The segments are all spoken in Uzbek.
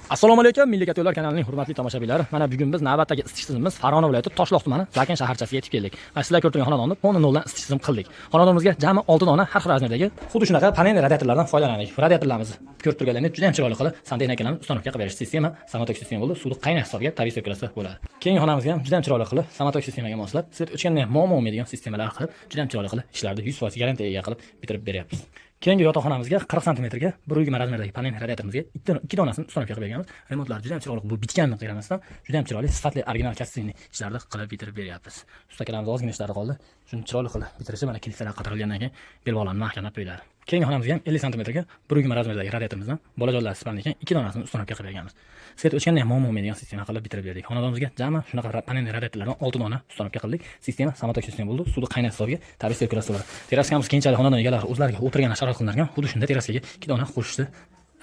Assalomu alaykum, Milliy Katyolar kanalining hurmatli tomoshabinlari. Mana bugun biz navbatdagi isitish tizimimiz Farg'ona viloyati Toshloq tumani Zakin shaharchasiga yetib keldik. Mana sizlar ko'rib turgan xonadonni poni noldan isitish tizim qildik. Xonadonimizga jami 6 dona har xil razmerdagi xuddi shunaqa panel radiatorlardan foydalandik. Radiatorlarimiz ko'rib turganlaringiz juda ham chiroyli qilib Santexnik akalarimiz ustanovka qilib berish sistema, samotok sistema bo'ldi. Suvni qaynash hisobiga tabiiy sirkulyatsiya bo'ladi. Keyingi xonamizga ham juda ham chiroyli qilib samotok sistemaga moslab, svet o'chganda ham muammo bo'lmaydigan sistemalar qilib, juda ham chiroyli qilib ishlarni 100% garantiyaga qilib bitirib beryapmiz. Keyingi yotoqxonamizga 40 cm ga 120 razmerdagi panel radiatorimizga 2 donasini ustanovka qilib berganmiz. Remontlar juda ham chiroyli, bu bitganini qaramasdan juda ham chiroyli, sifatli original kassini ishlarni qilib bitirib beryapmiz. Ustakalarimiz ozgina ishlari qoldi. Shuni chiroyli qilib bitirishi mana kilitlar qatirilgandan keyin belbog'larni mahkamlab qo'yiladi. Keyingi xonamizga ham 50 cm ga 120 razmerdagi radiatorimizdan bolajonlar sifatli ekan 2 donasini ustanovka qilib berganmiz. Svet o'chganda ham muammo bo'lmaydigan sistema qilib bitirib berdik. Xonadonimizga jami shunaqa panel radiatorlardan 6 dona ustanovka qildik. Sistema samotok sistema bo'ldi. Suvni qaynash hisobiga tabiiy sirkulyatsiya bo'ladi. Teraskamiz keyinchalik xonadon egalari o'zlariga o'tirgan sharoit qilingan, xuddi shunday teraskaga 2 dona qo'shishni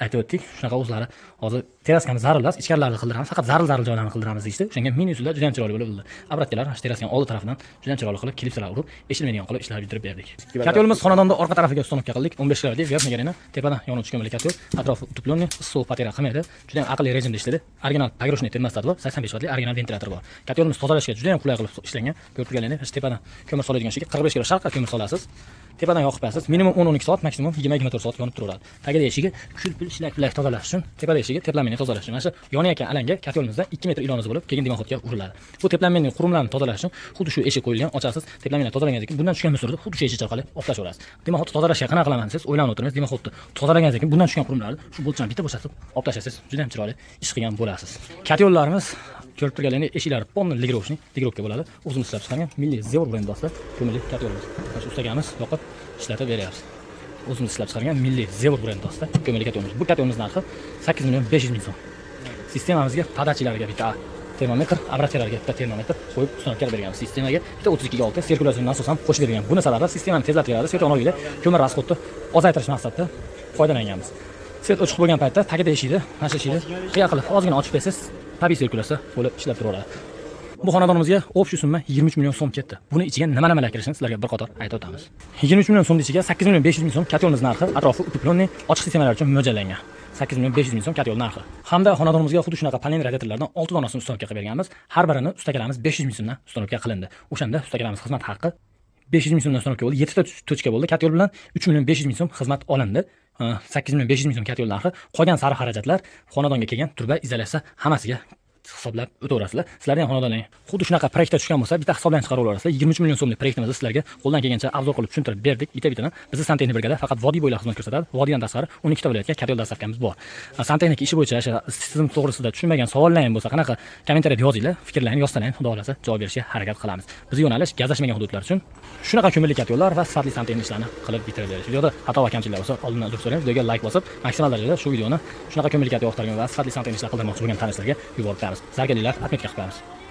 aytib o'tdik. Shunaqa o'zlari hozir teraskamiz zarurlas, ichkarilarini qildiramiz, faqat zarur joylarni qildiramiz deydi. O'shanga mini usullar juda ham chiroyli bo'lib bo'ldi. Obratkalar teraskaning oldi tarafidan juda ham chiroyli qilib klipsalar urib, eshilmaydigan qilib ishlar bitirib berdik. Katyolimiz xonadonda orqa tarafiga ustanovka qildik. 15 kilovatli verniy garena, tepadan yonuvchi ko'mirli katyol, atrofi utuplenniy, issiq patera qilmaydi. Juda ham aqlli rejimda ishladi. Original pagroshniy termostatli bor, 85 vatli original ventilyator bor. Katyolimiz tozalashga juda ham qulay qilib ishlangan. Ko'rib turganingiz, tepadan ko'mir soladigan shekilda 45 kilo sharqqa ko'mir solasiz. Tepadan yoqib qo'yasiz. Minimum 10-12 soat, maksimum 20-24 soat yonib turaveradi. Tagida eshigi kul-pul ishlak tozalash uchun, tepada eshigi teplanmani tozalash uchun. Mana shu yonayotgan alanga katyolimizda 2 metr iloniz bo'lib, keyin dimoxodga uriladi. Bu teplanmaning qurimlarini tozalash uchun xuddi shu eshik qo'yilgan, ochasiz, teplanmani tozalagandan keyin bundan tushgan misorda xuddi shu eshik orqali olib tashlaverasiz. Dimoxodni tozalashga qanaqa qilaman siz o'ylanib o'tirasiz. Dimoxodni tozalagandan keyin bundan tushgan qurimlarni shu boltdan bitta bo'shatib olib tashlaysiz. Juda ham chiroyli ish qilgan bo'lasiz. Katyollarimiz ko'rib turganingiz eshiklari polni ligrovka bo'ladi. O'zimiz ishlab chiqargan milliy Zevor brendi ostida ko'mirli katyolimiz. Mana ustagamiz yoqib ishlatib beryapmiz. O'zimiz ishlab chiqargan milliy Zevor brendi ostida ko'mirli katyolimiz. Bu katyolimiz narxi 8 million 500 ming so'm. Sistemamizga podachilariga bitta termometr, obratkalarga bitta termometr qo'yib ustanovka berganmiz. Sistemaga bitta 32 ga 6 sirkulyatsiya nasos ham qo'shib bergan. Buni sababli sistemani tezlatib beradi. Svet onoviga ko'mir rasxodni ozaytirish maqsadida foydalanganmiz. Svet ochiq bo'lgan paytda tagida eshikni, mana shu eshikni qiya qilib ozgina ochib bersangiz, tabiiy sirkulyatsiya bo'lib ishlab turaveradi. Bu xonadonimizga общий summa 23 million so'm ketdi. Buni ichiga nimalar kirishini sizlarga bir qator aytib o'tamiz. 23 million so'mning ichiga 8 million 500 ming so'm katyolimiz narxi, atrofi utuplenniy ochiq sistemalar uchun mo'ljallangan. 8 million 500 ming so'm katyol narxi. Hamda xonadonimizga xuddi shunaqa panel radiatorlardan 6 donasini ustanovka qilib berganmiz. Har birini ustakalarimiz 500 ming so'mdan ustanovka qilindi. O'shanda ustakalarimiz xizmat haqqi 500 ming so'mdan ustanovka bo'ldi. 7 ta tochka bo'ldi. Katyol bilan 3 million 500 ming so'm xizmat olindi. 8 million 500 ming so'm katyol narxi. Qolgan sari xarajatlar xonadonga kelgan turba, izolyatsiya hammasiga hisoblab o'taverasizlar. Sizlarning xonadoning xuddi shunaqa proyektga tushgan bo'lsa, bitta hisobdan chiqarib olasizlar. 23 million so'mlik proyektimizni sizlarga qo'ldan kelgancha arzon qilib tushuntirib berdik. Bitta-bittadan bizni Santexnik brigada faqat vodiy bo'ylab xizmat ko'rsatadi. Vodiydan tashqari 12 ta viloyatga katyol dastavkamiz bor. Santexnik ishi bo'yicha o'sha tizim to'g'risida tushunmagan savollaring bo'lsa, qanaqa kommentariyada yozinglar, fikrlaringizni yozsalaring, xudo xolasa javob berishga harakat qilamiz. Bizning yo'nalish gazlashmagan hududlar uchun shunaqa ko'mirli katyollar va sifatli Santexnik ishlarni qilib bitirib berish. Videoda xato va kamchiliklar bo'lsa, oldindan uzr so'raymiz. Videoga like bosib, maksimal darajada shu videoni shunaqa ko'mirli katyol yoqtirgan va sifatli Santexnik ishlar qildirmoqchi bo'lgan tanishlarga yuborib qo'yamiz. Zargarliklar atmetga qilib qo'yamiz.